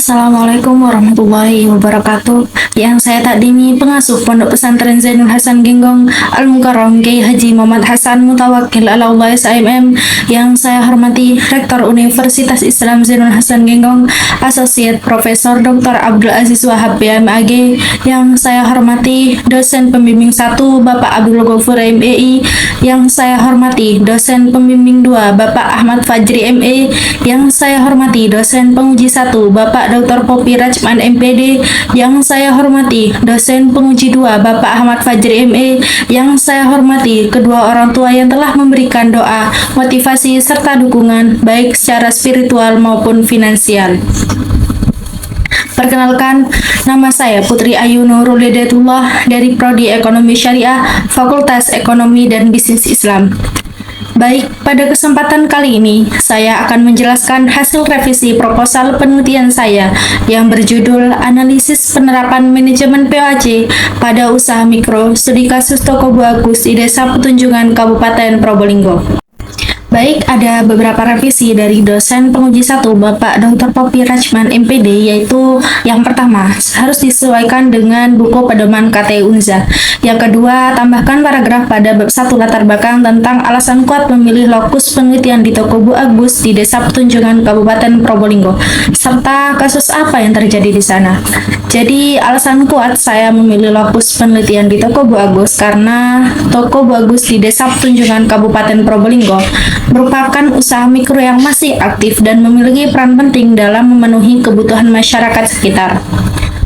Assalamualaikum warahmatullahi wabarakatuh. Yang saya takdimi pengasuh Pondok Pesantren Zainul Hasan Genggong Al-Mukarram Kiai Haji Muhammad Hasan Mutawakil Alaullah SIMM. Yang saya hormati Rektor Universitas Islam Zainul Hasan Genggong Asosiat Profesor Dr. Abdul Aziz Wahab BMAG. Yang saya hormati dosen pembimbing 1 Bapak Abdul Ghafur MEI. Yang saya hormati dosen pembimbing 2 Bapak Ahmad Fajri ME. Yang saya hormati dosen penguji 1 Bapak Dr. Popi Rajman MPD. Yang saya hormati dosen penguji 2 Bapak Ahmad Fajri ME. Yang saya hormati kedua orang tua yang telah memberikan doa, motivasi, serta dukungan baik secara spiritual maupun finansial. Perkenalkan, nama saya Putri Ayu Nurul Hidayatullah dari Prodi Ekonomi Syariah, Fakultas Ekonomi dan Bisnis Islam. Baik, pada kesempatan kali ini, saya akan menjelaskan hasil revisi proposal penelitian saya yang berjudul Analisis Penerapan Manajemen POAC pada Usaha Mikro Studi Kasus Toko Buah Agus di Desa Petunjungan Kabupaten Probolinggo. Baik, ada beberapa revisi dari dosen penguji 1 Bapak Dr. Popi Rajman MPD, yaitu yang pertama, harus disesuaikan dengan buku pedoman KTI Unza. Yang kedua, tambahkan paragraf pada bab 1 latar belakang tentang alasan kuat memilih lokus penelitian di Toko Bu Agus di Desa Petunjungan Kabupaten Probolinggo, serta kasus apa yang terjadi di sana. Jadi, alasan kuat saya memilih lokus penelitian di Toko Bu Agus karena Toko Bu Agus di Desa Petunjungan Kabupaten Probolinggo merupakan usaha mikro yang masih aktif dan memiliki peran penting dalam memenuhi kebutuhan masyarakat sekitar.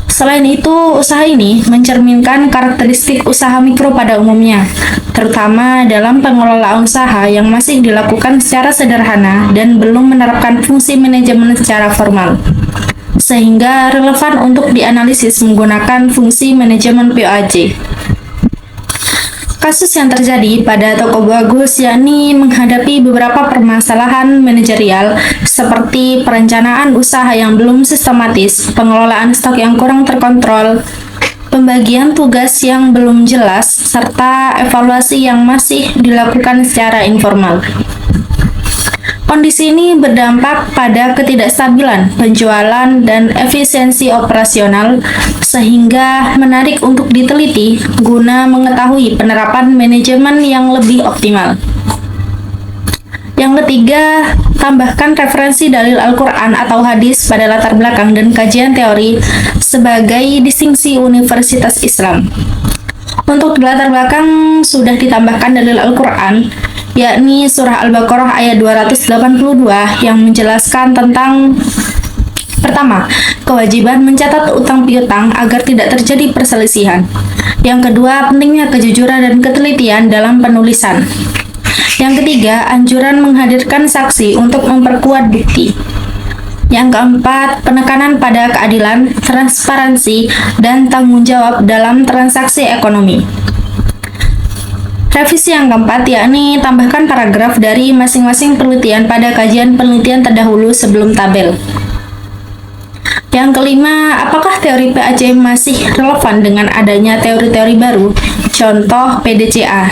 Selain itu, usaha ini mencerminkan karakteristik usaha mikro pada umumnya, terutama dalam pengelolaan usaha yang masih dilakukan secara sederhana dan belum menerapkan fungsi manajemen secara formal, sehingga relevan untuk dianalisis menggunakan fungsi manajemen POAC. Kasus yang terjadi pada Toko Bu Agus yakni menghadapi beberapa permasalahan manajerial seperti perencanaan usaha yang belum sistematis, pengelolaan stok yang kurang terkontrol, pembagian tugas yang belum jelas, serta evaluasi yang masih dilakukan secara informal. Kondisi ini berdampak pada ketidakstabilan penjualan dan efisiensi operasional, sehingga menarik untuk diteliti guna mengetahui penerapan manajemen yang lebih optimal. Yang ketiga, tambahkan referensi dalil Al-Quran atau hadis pada latar belakang dan kajian teori sebagai distingsi Universitas Islam. Untuk di latar belakang sudah ditambahkan dalil Al-Quran, yakni surah Al-Baqarah ayat 282 yang menjelaskan tentang pertama, kewajiban mencatat utang piutang agar tidak terjadi perselisihan. Yang kedua, pentingnya kejujuran dan ketelitian dalam penulisan. Yang ketiga, anjuran menghadirkan saksi untuk memperkuat bukti. Yang keempat, penekanan pada keadilan, transparansi, dan tanggung jawab dalam transaksi ekonomi. Revisi yang keempat yakni tambahkan paragraf dari masing-masing penelitian pada kajian penelitian terdahulu sebelum tabel. Yang kelima, apakah teori PAC masih relevan dengan adanya teori-teori baru, contoh PDCA?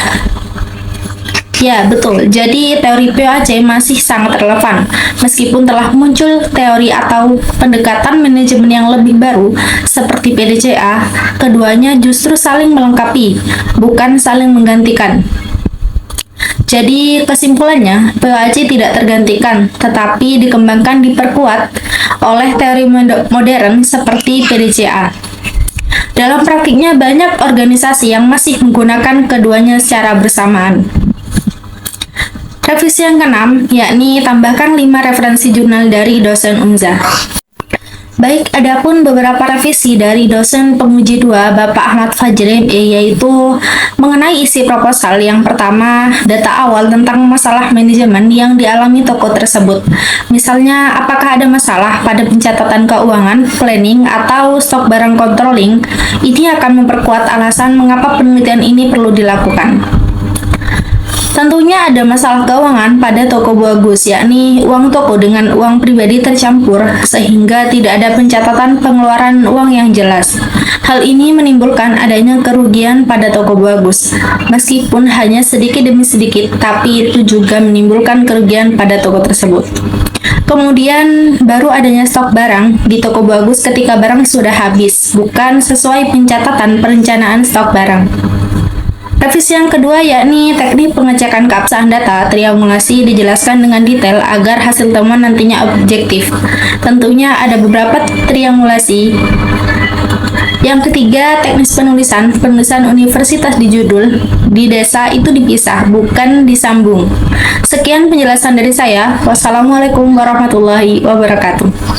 Ya, betul. Jadi, teori POAC masih sangat relevan. Meskipun telah muncul teori atau pendekatan manajemen yang lebih baru, seperti PDCA, keduanya justru saling melengkapi, bukan saling menggantikan. Jadi, kesimpulannya, POAC tidak tergantikan, tetapi dikembangkan diperkuat oleh teori modern seperti PDCA. Dalam praktiknya, banyak organisasi yang masih menggunakan keduanya secara bersamaan. Revisi yang keenam, yakni tambahkan 5 referensi jurnal dari dosen Unza. Baik, adapun beberapa revisi dari dosen penguji 2 Bapak Ahmad Fajri ME, yaitu mengenai isi proposal. Yang pertama, data awal tentang masalah manajemen yang dialami toko tersebut. Misalnya, apakah ada masalah pada pencatatan keuangan, planning, atau stok barang controlling. Ini akan memperkuat alasan mengapa penelitian ini perlu dilakukan. Tentunya ada masalah keuangan pada Toko Bu Agus, yakni uang toko dengan uang pribadi tercampur, sehingga tidak ada pencatatan pengeluaran uang yang jelas. Hal ini menimbulkan adanya kerugian pada Toko Bu Agus. Meskipun hanya sedikit demi sedikit, tapi itu juga menimbulkan kerugian pada toko tersebut. Kemudian baru adanya stok barang di toko bagus ketika barang sudah habis, bukan sesuai pencatatan perencanaan stok barang. Revisi yang kedua yakni teknik pengecekan keabsahan data triangulasi dijelaskan dengan detail agar hasil temuan nantinya objektif. Tentunya ada beberapa triangulasi. Yang ketiga, teknis penulisan. Penulisan universitas di judul di desa itu dipisah, bukan disambung. Sekian penjelasan dari saya. Wassalamualaikum warahmatullahi wabarakatuh.